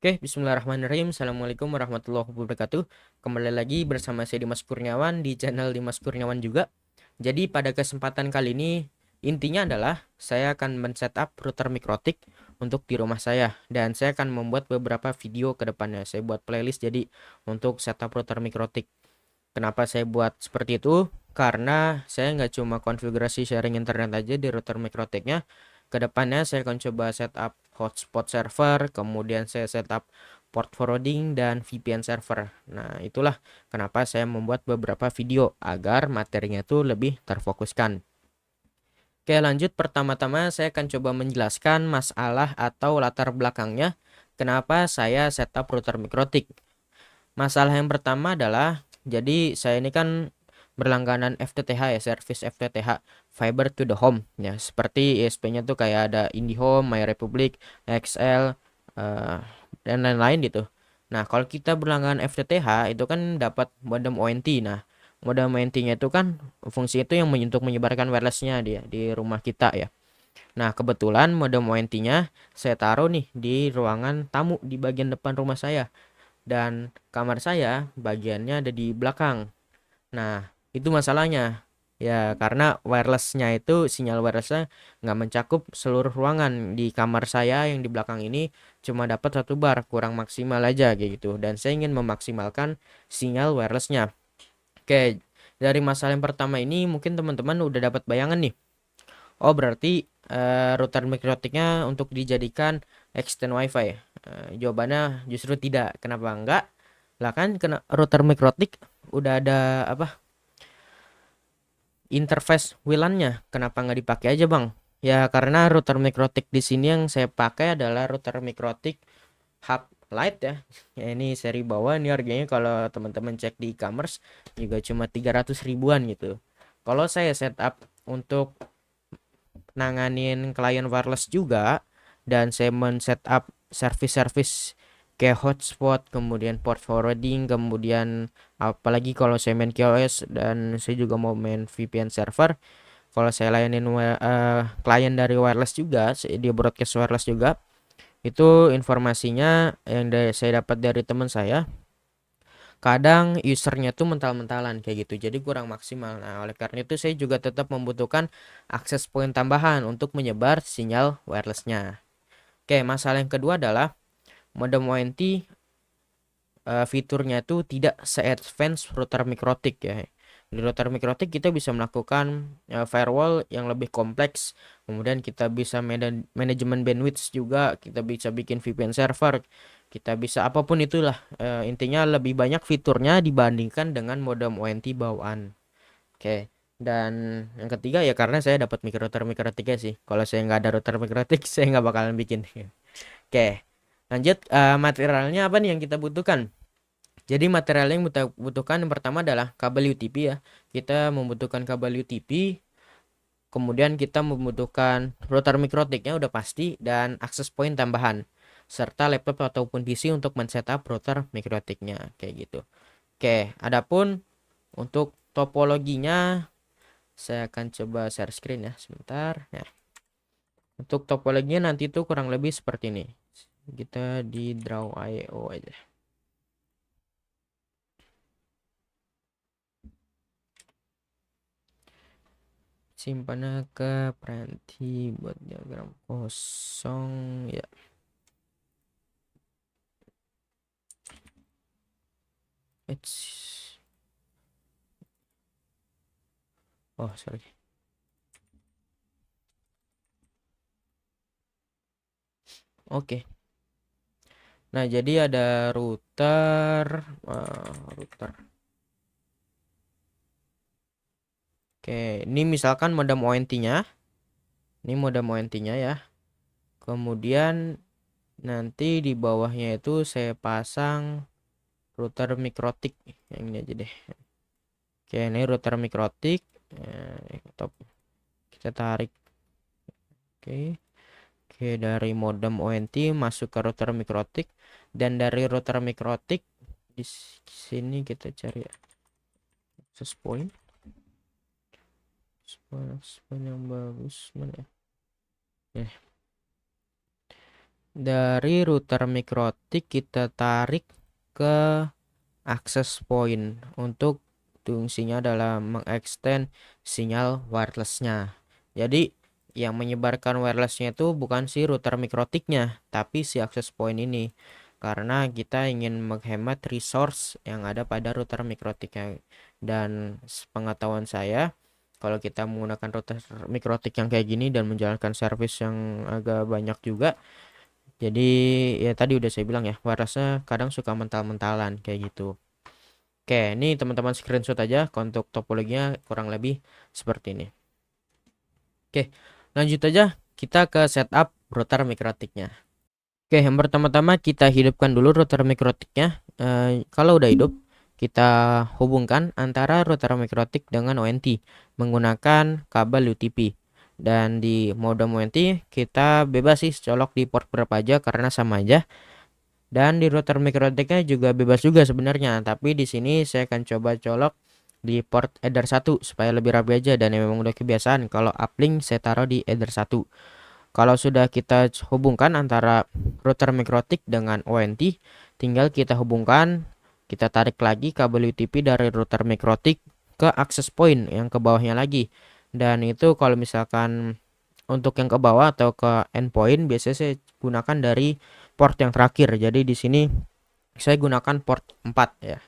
Oke, bismillahirrahmanirrahim. Assalamualaikum warahmatullahi wabarakatuh. Kembali lagi bersama saya Dimas Kurniawan di channel Dimas Kurniawan juga. Jadi pada kesempatan kali ini intinya adalah saya akan men-setup router mikrotik untuk di rumah saya dan saya akan membuat beberapa video ke depannya. Saya buat playlist jadi untuk setup router mikrotik. Kenapa saya buat seperti itu? Karena saya nggak cuma konfigurasi sharing internet aja di router mikrotiknya. Kedepannya saya akan coba setup hotspot server, kemudian saya setup port forwarding dan VPN server. Nah, itulah kenapa saya membuat beberapa video agar materinya itu lebih terfokuskan. Oke, lanjut. Pertama-tama saya akan coba menjelaskan masalah atau latar belakangnya kenapa saya setup router mikrotik. Masalah yang pertama adalah, jadi saya ini kan berlangganan FTTH ya, service FTTH, fiber to the home ya, seperti ISP-nya tuh kayak ada IndiHome, MyRepublic, XL, eh, dan lain-lain gitu. Nah, kalau kita berlangganan FTTH itu kan dapat modem ONT. Nah, modem ONT-nya itu kan fungsi itu yang untuk menyebarkan wireless-nya dia di rumah kita ya. Nah, kebetulan modem ONT-nya saya taruh nih di ruangan tamu di bagian depan rumah saya dan kamar saya bagiannya ada di belakang. Nah, itu masalahnya. Ya, karena wirelessnya itu sinyal wirelessnya nggak mencakup seluruh ruangan. Di kamar saya yang di belakang ini cuma dapat satu bar, kurang maksimal aja kayak gitu. Dan saya ingin memaksimalkan sinyal wirelessnya. Oke, dari masalah yang pertama ini mungkin teman-teman udah dapat bayangan nih. Oh, berarti router mikrotiknya untuk dijadikan extend WiFi. Jawabannya justru tidak. Kenapa enggak? Lah kan kena router mikrotik udah ada apa? Interface WLAN-nya. Kenapa nggak dipakai aja, Bang? Ya karena router mikrotik di sini yang saya pakai adalah router mikrotik Hub Lite ya. Ya ini seri bawah, ini harganya kalau teman-teman cek di e-commerce juga cuma 300 ribuan gitu. Kalau saya setup untuk nanganin klien wireless juga dan saya men-setup service-service kayak hotspot, kemudian port forwarding, kemudian apalagi kalau saya main QoS dan saya juga mau main VPN server. Kalau saya layanin klien dari wireless juga, dia broadcast wireless juga. Itu informasinya yang saya dapat dari teman saya. Kadang usernya tuh mental-mentalan kayak gitu, jadi kurang maksimal. Nah, oleh karena itu saya juga tetap membutuhkan akses point tambahan untuk menyebar sinyal wirelessnya. Oke, masalah yang kedua adalah modem ONT fiturnya itu tidak se-advance router mikrotik ya. Di router mikrotik kita bisa melakukan firewall yang lebih kompleks. Kemudian kita bisa manajemen bandwidth juga, kita bisa bikin VPN server, kita bisa apapun itulah. Intinya lebih banyak fiturnya dibandingkan dengan modem ONT bawaan. Oke. Dan yang ketiga ya karena saya dapat router mikrotiknya sih. Kalau saya nggak ada router mikrotik, saya nggak bakalan bikin. Oke. Lanjut, materialnya apa nih yang kita butuhkan? Jadi material yang kita butuhkan yang pertama adalah kabel UTP ya. Kita membutuhkan kabel UTP, kemudian kita membutuhkan router mikrotiknya udah pasti dan akses point tambahan serta laptop ataupun PC untuk men-setup router mikrotiknya kayak gitu. Oke, adapun untuk topologinya saya akan coba share screen ya sebentar. Nah, untuk topologinya nanti itu kurang lebih seperti ini. Kita di draw IO aja. Simpannya ke Prenti buat diagram kosong ya. It's oh sorry. Oke. Nah jadi ada router, router. Oke, ini misalkan modem ONT-nya. Ini modem ONT-nya ya. Kemudian nanti di bawahnya itu saya pasang router mikrotik yang ini aja deh. Oke, ini router mikrotik. Top. Kita tarik. Oke. Oke, dari modem ONT masuk ke router mikrotik dan dari router mikrotik di sini kita cari access point. Access point yang bagus mana ya? Dari router mikrotik kita tarik ke access point untuk fungsinya adalah mengextend sinyal wirelessnya. Jadi yang menyebarkan wirelessnya itu bukan si router mikrotiknya, tapi si access point ini. Karena kita ingin menghemat resource yang ada pada router mikrotiknya. Dan pengetahuan saya, kalau kita menggunakan router mikrotik yang kayak gini dan menjalankan service yang agak banyak juga, jadi ya tadi udah saya bilang ya, wirelessnya kadang suka mental-mentalan kayak gitu. Oke, ini teman-teman screenshot aja untuk topologinya kurang lebih seperti ini. Oke, lanjut aja kita ke setup router mikrotiknya. Oke, yang pertama-tama kita hidupkan dulu router mikrotiknya. Kalau udah hidup, kita hubungkan antara router mikrotik dengan ONT menggunakan kabel UTP. Dan di modem ONT kita bebas sih colok di port berapa aja karena sama aja. Dan di router mikrotiknya juga bebas juga sebenarnya, tapi di sini saya akan coba colok di port header 1 supaya lebih rapi aja, dan memang udah kebiasaan kalau uplink saya taruh di header 1. Kalau sudah kita hubungkan antara router mikrotik dengan ONT, tinggal kita hubungkan, kita tarik lagi kabel UTP dari router mikrotik ke access point yang ke bawahnya lagi. Dan itu kalau misalkan untuk yang ke bawah atau ke endpoint biasanya saya gunakan dari port yang terakhir. Jadi di sini saya gunakan port 4 ya.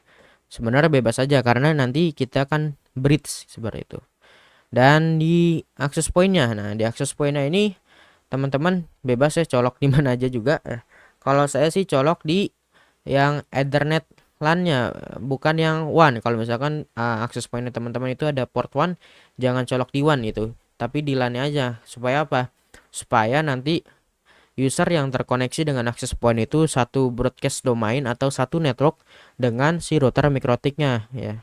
Sebenarnya bebas saja karena nanti kita akan bridge seperti itu. Dan di access pointnya, nah di access pointnya ini teman-teman bebas ya colok di mana aja juga. Kalau saya sih colok di yang Ethernet LAN-nya, bukan yang WAN. Kalau misalkan access point teman-teman itu ada port WAN, jangan colok di WAN itu, tapi di LAN-nya aja. Supaya apa? Supaya nanti user yang terkoneksi dengan access point itu satu broadcast domain atau satu network dengan si router mikrotiknya ya.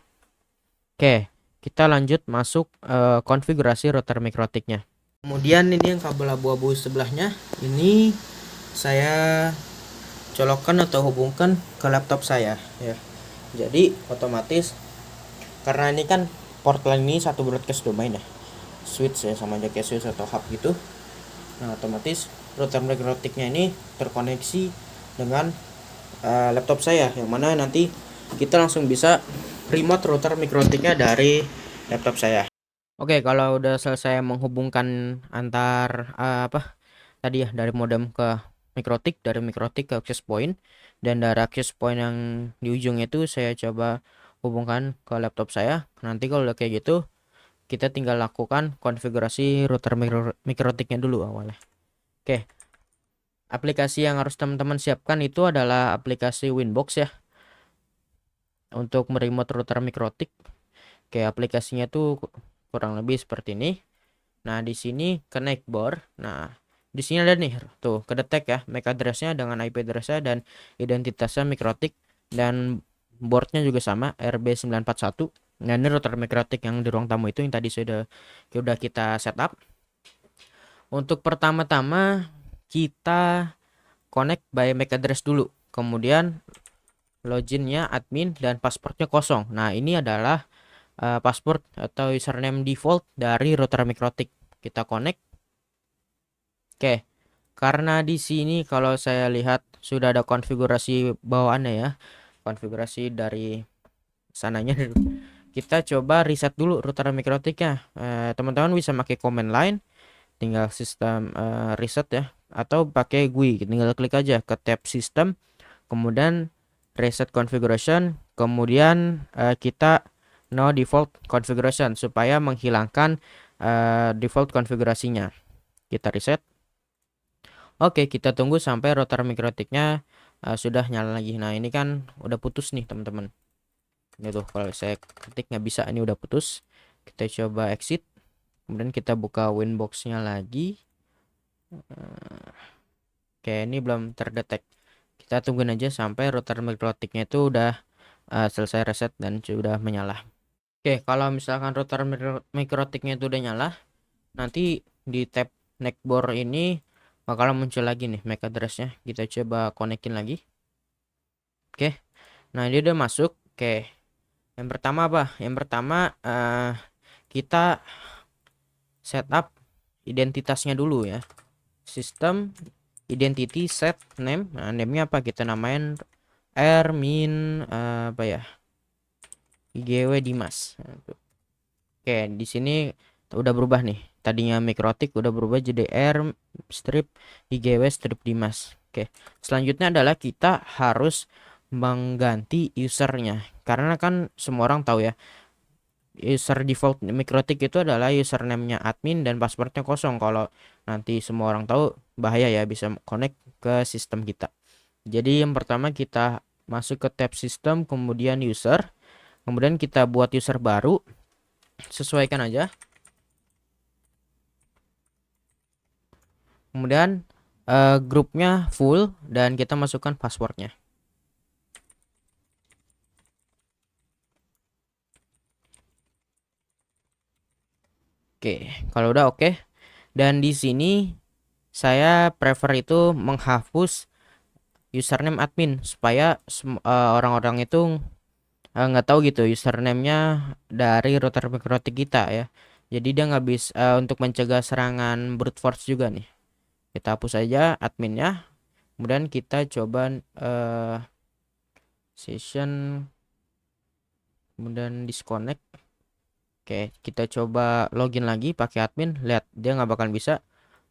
Oke, kita lanjut masuk konfigurasi router mikrotiknya. Kemudian ini yang kabel abu-abu sebelahnya ini saya colokkan atau hubungkan ke laptop saya ya. Jadi otomatis karena ini kan port LAN ini satu broadcast domain ya, switch ya, sama aja kayak switch atau hub gitu. Nah otomatis router mikrotiknya ini terkoneksi dengan laptop saya, yang mana nanti kita langsung bisa remote router mikrotiknya dari laptop saya. Oke, kalau udah selesai menghubungkan antar tadi ya, dari modem ke mikrotik, dari mikrotik ke access point, dan dari access point yang di ujung itu saya coba hubungkan ke laptop saya. Nanti kalau udah kayak gitu, kita tinggal lakukan konfigurasi router mikrotiknya dulu awalnya. Oke, aplikasi yang harus teman-teman siapkan itu adalah aplikasi Winbox ya, untuk meremote router mikrotik. Oke, aplikasinya tuh kurang lebih seperti ini. Nah, di sini connect board. Nah, di sini ada nih tuh kedetek ya MAC address-nya dengan IP address-nya dan identitasnya mikrotik, dan boardnya juga sama RB941. Nah, ini router mikrotik yang di ruang tamu itu yang tadi sudah kita setup. Untuk pertama-tama kita connect by MAC address dulu. Kemudian loginnya admin dan passwordnya kosong. Nah, ini adalah password atau username default dari router mikrotik. Kita connect. Oke. Karena di sini kalau saya lihat sudah ada konfigurasi bawaannya ya. Konfigurasi dari sananya. Kita coba reset dulu router mikrotiknya. Teman-teman bisa pakai command line, tinggal sistem reset ya, atau pakai GUI. Tinggal klik aja ke tab system, kemudian reset configuration, kemudian kita no default configuration supaya menghilangkan default konfigurasinya. Kita reset. Oke, kita tunggu sampai router mikrotiknya sudah nyala lagi. Nah, ini kan udah putus nih teman-teman. Ini tuh kalau saya ketik nggak bisa, ini udah putus. Kita coba exit, kemudian kita buka Winbox-nya lagi. Oke, ini belum terdetek. Kita tungguin aja sampai router mikrotiknya itu udah selesai reset dan sudah menyala. Oke, kalau misalkan router mikrotiknya itu udah nyala, nanti di tab neckboard ini bakal muncul lagi nih MAC address-nya. Kita coba konekin lagi. Oke, nah ini udah masuk. Oke, yang pertama apa? Yang pertama kita setup identitasnya dulu ya. Sistem identity set name. Nah, name-nya apa? Kita namain Ermin apa ya? IGW Dimas. Nah, oke, di sini udah berubah nih. Tadinya Mikrotik udah berubah jadi R strip IGW strip Dimas. Oke, selanjutnya adalah kita harus mengganti usernya. Karena kan semua orang tahu ya, user default Mikrotik itu adalah username-nya admin dan passwordnya kosong. Kalau nanti semua orang tahu bahaya ya, bisa connect ke sistem kita. Jadi yang pertama kita masuk ke tab sistem, kemudian user, kemudian kita buat user baru, sesuaikan aja. Kemudian grupnya full dan kita masukkan passwordnya. Oke, kalau udah oke. Dan di sini saya prefer itu menghapus username admin supaya orang-orang itu nggak tahu gitu username-nya dari router Mikrotik kita ya. Jadi dia nggak bisa untuk mencegah serangan brute force juga nih. Kita hapus aja adminnya. Kemudian kita coba session, kemudian disconnect. Oke, kita coba login lagi pakai admin. Lihat, dia nggak bakal bisa,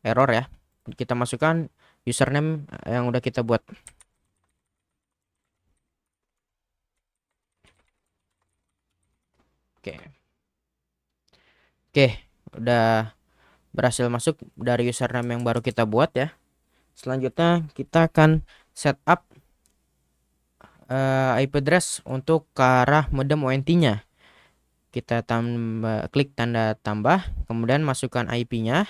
error ya. Kita masukkan username yang udah kita buat. Oke. Oke, udah berhasil masuk dari username yang baru kita buat ya. Selanjutnya kita akan setup IP address untuk ke arah modem ONT-nya. Kita klik tanda tambah, kemudian masukkan IP-nya.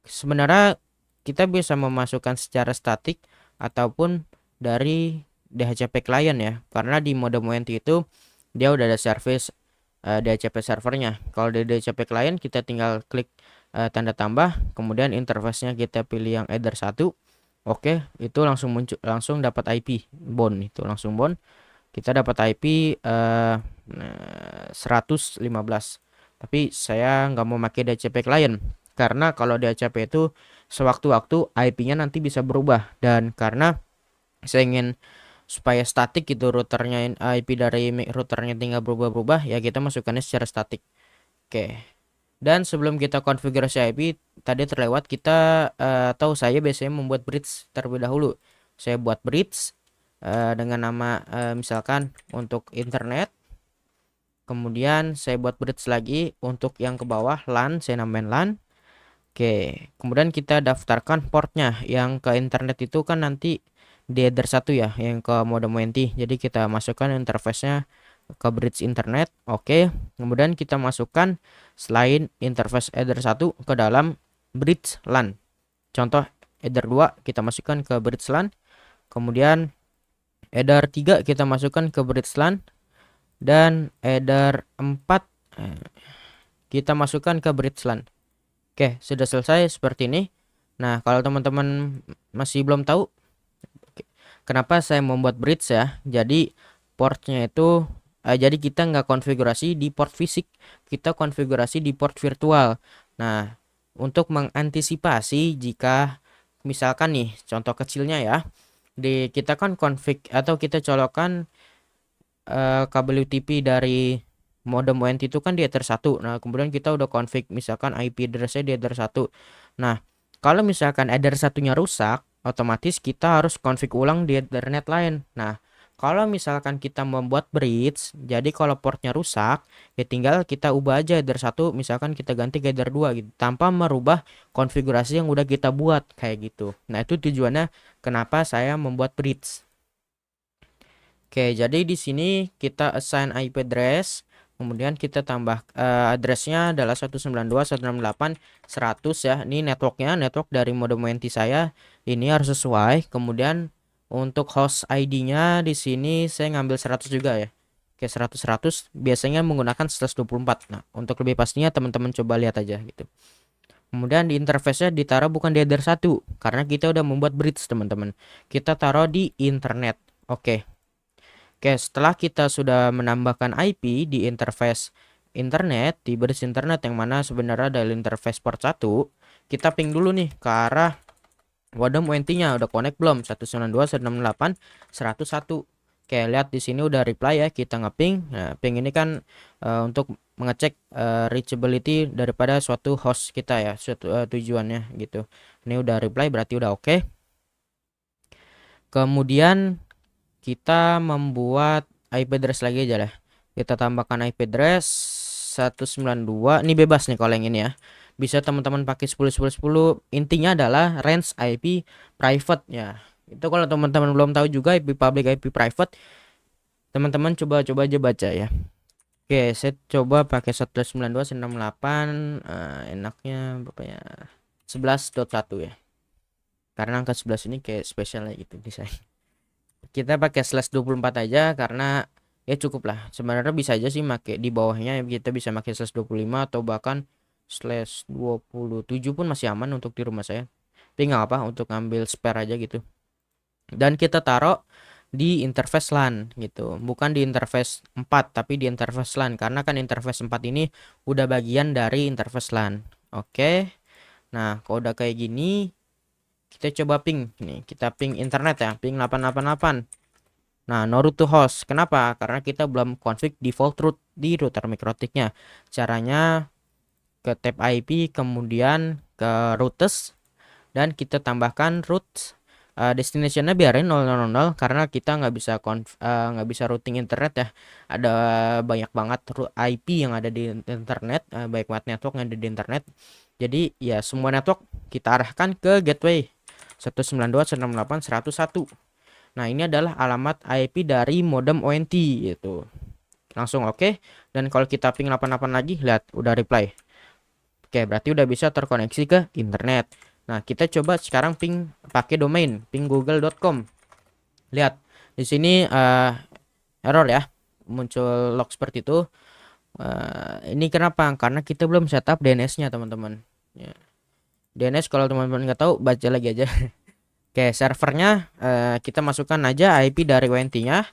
Sebenarnya kita bisa memasukkan secara statik ataupun dari DHCP client ya, karena di modem ONT itu dia udah ada service DHCP servernya. Kalau di DHCP client kita tinggal klik tanda tambah, kemudian interface-nya kita pilih yang Ether 1. Oke, itu langsung muncul, langsung dapat IP bond, itu langsung bond. Kita dapat IP 115. Tapi saya nggak mau pakai DHCP client karena kalau DHCP itu sewaktu-waktu IP-nya nanti bisa berubah, dan karena saya ingin supaya statik gitu routernya, IP dari routernya tinggal berubah-berubah ya, kita masukkannya secara statik. Oke. Dan sebelum kita konfigurasi IP tadi terlewat, kita tahu saya biasanya membuat bridge terlebih dahulu. Saya buat bridge dengan nama misalkan untuk internet. Kemudian saya buat bridge lagi untuk yang ke bawah LAN, saya namain LAN. Oke, kemudian kita daftarkan portnya. Yang ke internet itu kan nanti di Ether 1 ya, yang ke modem ONT. Jadi kita masukkan interface-nya ke bridge internet. Oke, kemudian kita masukkan selain interface Ether 1 ke dalam bridge LAN. Contoh Ether 2 kita masukkan ke bridge LAN. Kemudian Ether 3 kita masukkan ke bridge LAN. Dan Ether 4 kita masukkan ke bridge LAN. Oke, sudah selesai seperti ini. Nah, kalau teman-teman masih belum tahu kenapa saya membuat bridge ya, jadi portnya itu jadi kita nggak konfigurasi di port fisik, kita konfigurasi di port virtual. Nah, untuk mengantisipasi jika misalkan nih contoh kecilnya ya, kita kan config atau kita colokkan kabel UTP dari modem ONT itu kan di Ether 1. Nah, kemudian kita udah config misalkan IP address-nya di Ether 1. Nah, kalau misalkan Ether 1-nya rusak, otomatis kita harus config ulang di Ethernet lain. Nah, kalau misalkan kita membuat bridge, jadi kalau portnya rusak, ya tinggal kita ubah aja Ether 1, misalkan kita ganti ke Ether 2 gitu, tanpa merubah konfigurasi yang udah kita buat kayak gitu. Nah, itu tujuannya kenapa saya membuat bridge. Oke, jadi di sini kita assign IP address, kemudian kita tambah addressnya adalah 192.168.100 ya. Ini networknya, network dari modem ONT saya. Ini harus sesuai. Kemudian untuk host ID-nya di sini saya ngambil 100 juga ya. Oke, 100 biasanya menggunakan 124. Nah, untuk lebih pastinya teman-teman coba lihat aja gitu. Kemudian di interface-nya ditaruh bukan di Ether 1 karena kita udah membuat bridge, teman-teman. Kita taruh di internet. Oke. Oke, setelah kita sudah menambahkan IP di interface internet, di bridge internet yang mana sebenarnya dari interface port 1, kita ping dulu nih ke arah Modem UNT-nya udah connect belum? 192.168.101. Oke, lihat di sini udah reply ya, kita ngeping. Nah, ping ini kan untuk mengecek reachability daripada suatu host kita ya, suatu tujuannya gitu. Ini udah reply berarti udah oke. Kemudian kita membuat IP address lagi aja lah. Kita tambahkan IP address 192. Ini bebas nih kalau yang ini ya. Bisa teman-teman pakai 10 10 10. Intinya adalah range IP private ya. Itu kalau teman-teman belum tahu juga IP public IP private, teman-teman coba-coba aja baca ya. Oke, saya coba pakai 192.168, enaknya berapa ya? 11.1 ya. Karena angka 11 ini kayak spesialnya gitu di saya. Kita pakai /24 aja karena ya cukup lah. Sebenarnya bisa aja sih pakai di bawahnya, kita bisa pakai /25 atau bahkan /27 pun masih aman untuk di rumah saya. Tapi nggak apa untuk ngambil spare aja gitu. Dan kita taruh di interface LAN gitu. Bukan di interface 4 tapi di interface LAN karena kan interface 4 ini udah bagian dari interface LAN. Oke. Nah, kalau udah kayak gini kita coba ping. Nih, kita ping internet ya, ping 888. Nah, no root to host. Kenapa? Karena kita belum config default root di router mikrotiknya. Caranya ke tab IP, kemudian ke routes, dan kita tambahkan root. Destinationnya biarin 000 karena kita nggak bisa routing internet ya. Ada banyak banget IP yang ada di internet, baik banget network yang ada di internet. Jadi ya semua network kita arahkan ke gateway 192.168.101. Nah, ini adalah alamat IP dari modem ONT gitu. Langsung oke. Dan kalau kita ping 88 lagi, lihat udah reply. Oke, berarti udah bisa terkoneksi ke internet. Nah, kita coba sekarang ping pakai domain, ping google.com. Lihat, di sini error ya. Muncul log seperti itu. Ini kenapa? Karena kita belum setup DNS-nya, teman-teman. Ya. DNS kalau teman-teman nggak tahu, baca lagi aja. Oke, servernya kita masukkan aja IP dari ONT-nya.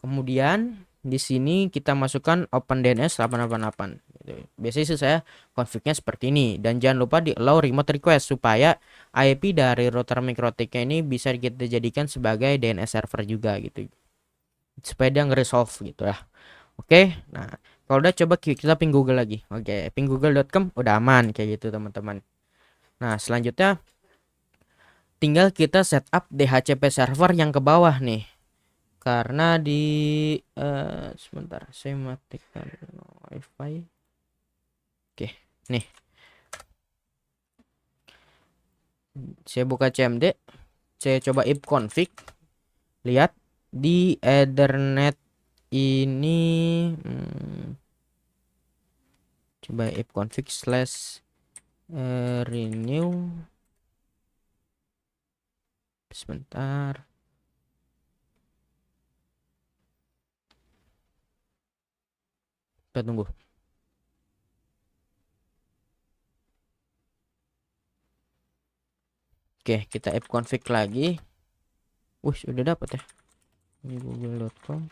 Kemudian di sini kita masukkan OpenDNS 888 gitu. Biasanya sih saya config-nya seperti ini, dan jangan lupa di allow remote request supaya IP dari router mikrotiknya ini bisa kita jadikan sebagai DNS server juga gitu. Supaya dia nge-resolve gitu ya. Oke. Nah, kalau udah coba kita ping Google lagi. Oke, ping google.com udah aman kayak gitu, teman-teman. Nah, selanjutnya tinggal kita setup DHCP server yang ke bawah nih. Karena di sebentar saya matikan wifi. Oke, nih saya buka CMD, saya coba ipconfig. Lihat di Ethernet ini, coba ipconfig /renew. Sebentar, kita tunggu. Oke, kita ipconfig lagi. Wih, udah dapat ya di google.com.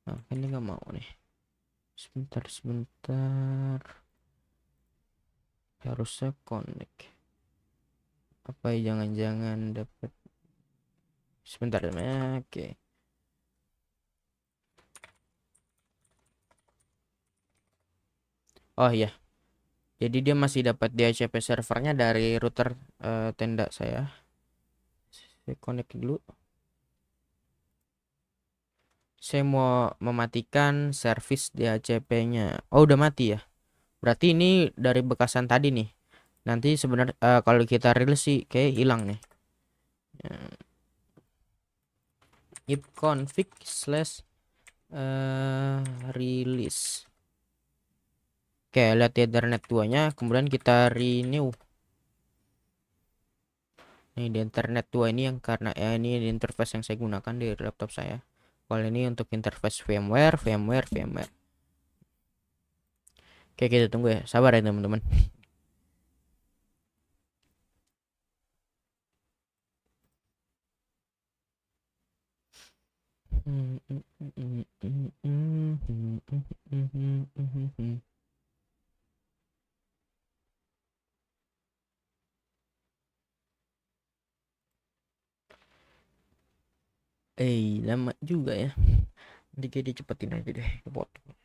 Nah, ini nggak mau nih. Sebentar, harusnya connect. Apa ya, jangan-jangan dapat. Sebentar ya. Oke. Oh iya, jadi dia masih dapat DHCP servernya dari router tenda saya. Saya connect dulu. Saya mau mematikan service DHCP-nya. Oh, udah mati ya. Berarti ini dari bekasan tadi nih. Nanti sebenarnya kalau kita rilis sih kayak hilang nih. Ipconfig /release. Oke, lihat di Ethernet 2-nya, kemudian kita renew. Ini di internet 2 ini yang karena ini di interface yang saya gunakan di laptop saya. Kalau ini untuk interface VMware. Oke, kita tunggu ya. Sabar ya, teman-teman. lama juga ya. Nanti kayak dicepetin aja deh, potong.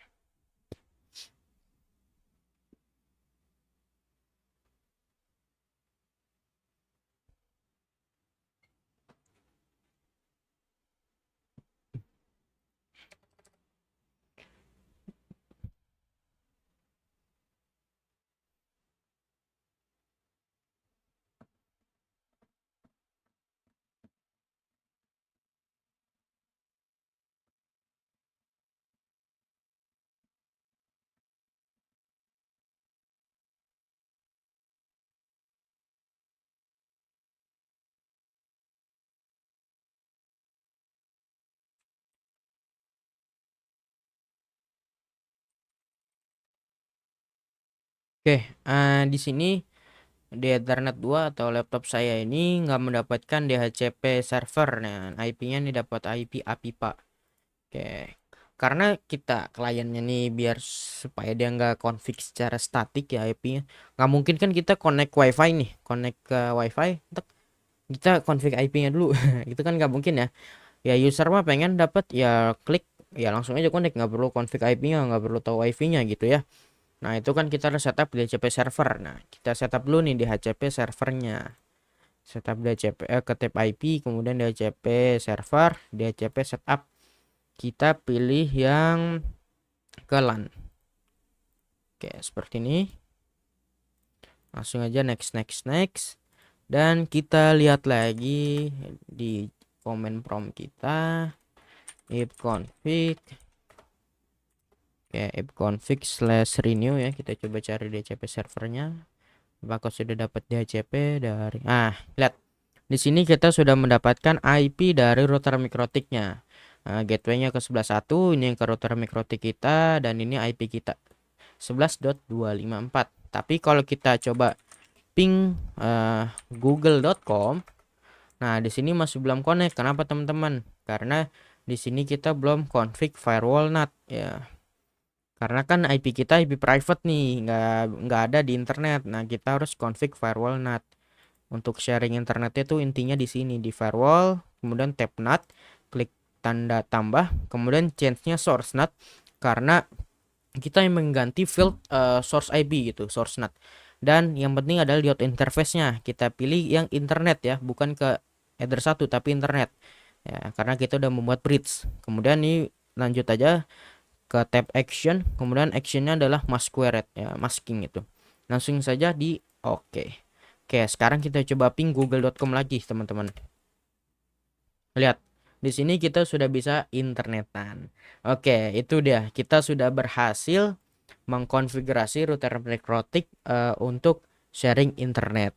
Oke, di sini di Ethernet 2 atau laptop saya ini nggak mendapatkan DHCP server. Nah, IP-nya nih dapat IP APIPA. Oke, karena kita kliennya nih biar supaya dia nggak config secara statik ya IP-nya. Nggak mungkin kan kita connect WiFi nih, connect ke WiFi, kita config IP-nya dulu. Itu kan nggak mungkin ya. Ya user mah pengen dapat ya klik ya langsung aja connect, nggak perlu config IP-nya, nggak perlu tahu IP-nya gitu ya. Nah, itu kan kita harus setup DHCP server. Nah, kita setup dulu nih DHCP servernya. Setup DHCP ke tab IP, kemudian DHCP server, DHCP setup. Kita pilih yang ke LAN. Oke, seperti ini. Langsung aja next next next. Dan kita lihat lagi di command prompt kita ipconfig. Oke, ipconfig/renew ya. Kita coba cari DHCP servernya. Apakah sudah dapat DHCP dari lihat. Di sini kita sudah mendapatkan IP dari router mikrotiknya. Nah, gateway-nya ke 11.1, ini yang ke router mikrotik kita dan ini IP kita 11.254. Tapi kalau kita coba ping google.com, nah di sini masih belum connect. Kenapa teman-teman? Karena di sini kita belum config firewall NAT ya. Karena kan IP kita IP private nih, nggak ada di internet. Nah, kita harus config firewall NAT. Untuk sharing internetnya tuh intinya di sini di firewall, kemudian tab NAT, klik tanda tambah, kemudian change-nya source NAT karena kita yang mengganti field source IP gitu, source NAT. Dan yang penting adalah diode interface-nya. Kita pilih yang internet ya, bukan ke header 1 tapi internet. Ya, karena kita udah membuat bridge. Kemudian ini lanjut aja ke tab action, kemudian actionnya adalah mask query ya, masking itu. Langsung saja di oke. Oke, sekarang kita coba ping google.com lagi, teman-teman. Lihat, di sini kita sudah bisa internetan. Oke, itu dia. Kita sudah berhasil mengkonfigurasi router mikrotik untuk sharing internet.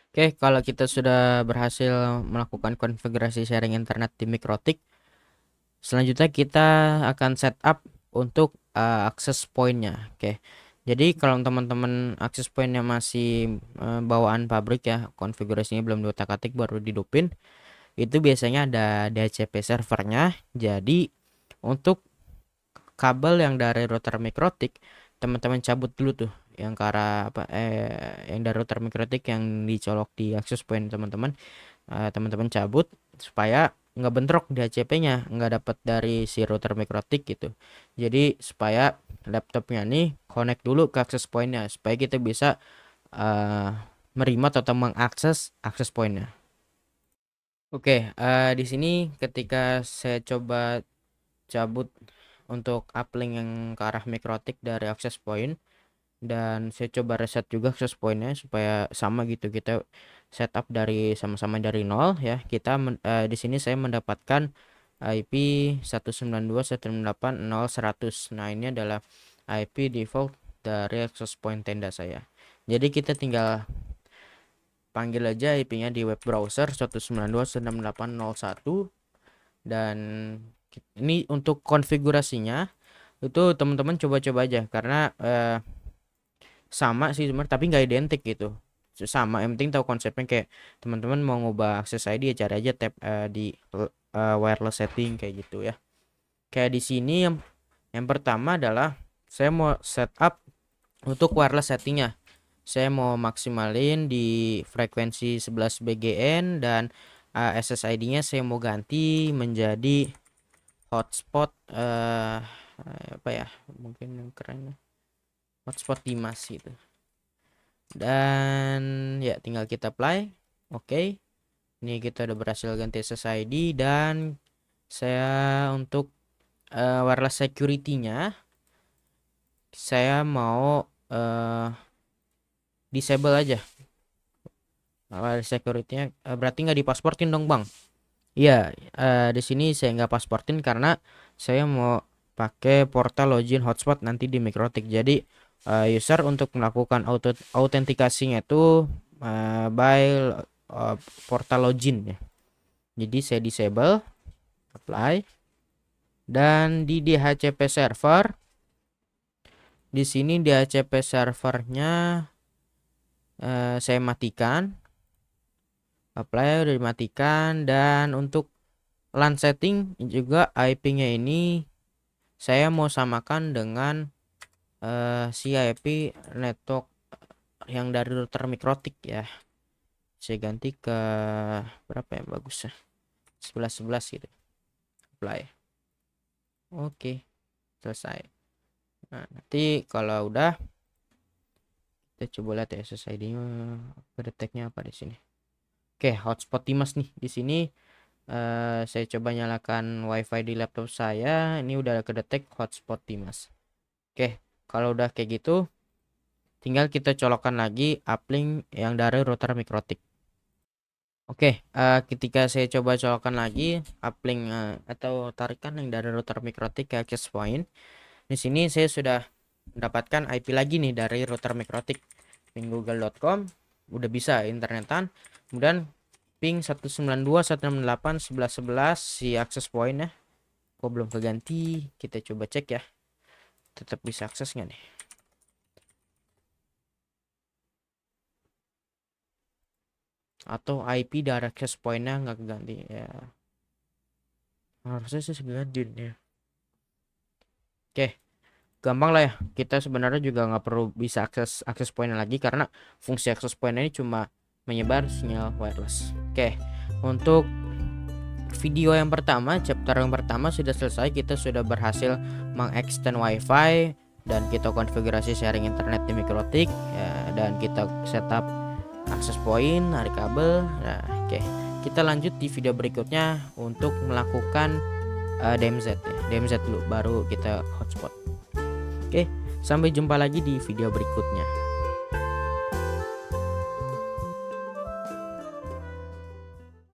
Oke, kalau kita sudah berhasil melakukan konfigurasi sharing internet di mikrotik, selanjutnya kita akan setup untuk akses pointnya. Oke. Jadi kalau teman-teman akses pointnya masih bawaan pabrik ya, konfigurasinya belum diutak-atik baru didupin, itu biasanya ada DHCP servernya. Jadi untuk kabel yang dari router mikrotik, teman-teman cabut dulu tuh yang ke arah yang dari router mikrotik yang dicolok di akses point teman-teman. Teman-teman cabut supaya nggak bentrok DHCP-nya, nggak dapat dari si router mikrotik gitu. Jadi supaya laptopnya nih connect dulu ke access point-nya supaya kita bisa meremote atau mengakses access point-nya. Oke, di sini ketika saya coba cabut untuk uplink yang ke arah mikrotik dari access point dan saya coba reset juga access point-nya supaya sama gitu, kita setup dari sama-sama dari nol ya. Di sini saya mendapatkan IP 192.168.0.100. Nah, ini adalah IP default dari access point tenda saya. Jadi kita tinggal panggil aja IP-nya di web browser 192.168.0.1 dan ini untuk konfigurasinya itu teman-teman coba-coba aja karena sama sih sebenarnya tapi nggak identik gitu, sama yang penting tahu konsepnya. Kayak teman-teman mau ngubah akses ID ya cari aja tab di wireless setting kayak gitu ya. Kayak di sini yang pertama adalah saya mau setup untuk wireless settingnya. Saya mau maksimalin di frekuensi 11 BGN dan SSID-nya saya mau ganti menjadi hotspot apa ya, mungkin yang keren hotspot Dimas gitu. Dan ya tinggal kita apply. Oke. Ini kita udah berhasil ganti SSID, dan saya untuk wireless security-nya saya mau disable aja. Wireless security-nya berarti nggak dipasportin dong, Bang. Iya, di sini saya nggak pasportin karena saya mau pakai portal login hotspot nanti di Mikrotik. Jadi user untuk melakukan autentikasinya itu by portal login ya. Jadi saya disable, apply, dan di DHCP server, di sini DHCP servernya saya matikan, apply udah dimatikan, dan untuk LAN setting juga IP-nya ini saya mau samakan dengan si IP network yang dari router Mikrotik ya. Saya ganti ke berapa ya bagus ya, 11 gitu. Apply. Oke, selesai. Nah, nanti kalau udah kita coba lihat ya SSID-nya kedeteknya apa di sini. Oke, hotspot Dimas nih di sini. Saya coba nyalakan WiFi di laptop saya. Ini udah kedetek hotspot Dimas. Oke, kalau udah kayak gitu, tinggal kita colokkan lagi uplink yang dari router Mikrotik. Oke, ketika saya coba colokkan lagi uplink atau tarikan yang dari router Mikrotik ke access point, di sini saya sudah mendapatkan IP lagi nih dari router Mikrotik, ping google.com, udah bisa internetan. Kemudian ping 192.168.11.11 si access point ya. Kok belum keganti? Kita coba cek ya. Tetap bisa akses nggak nih? Atau IP dari access point-nya nggak keganti ya. Harusnya sih ganti ya. Oke, gampang lah ya. Kita sebenarnya juga nggak perlu bisa akses point lagi karena fungsi access point ini cuma menyebar sinyal wireless. Oke, untuk video yang pertama, chapter yang pertama sudah selesai. Kita sudah berhasil mengextend wifi dan kita konfigurasi sharing internet di Mikrotik ya, dan kita setup akses point, narik kabel. Nah, oke. Kita lanjut di video berikutnya untuk melakukan DMZ ya. DMZ dulu baru kita hotspot. Oke, sampai jumpa lagi di video berikutnya.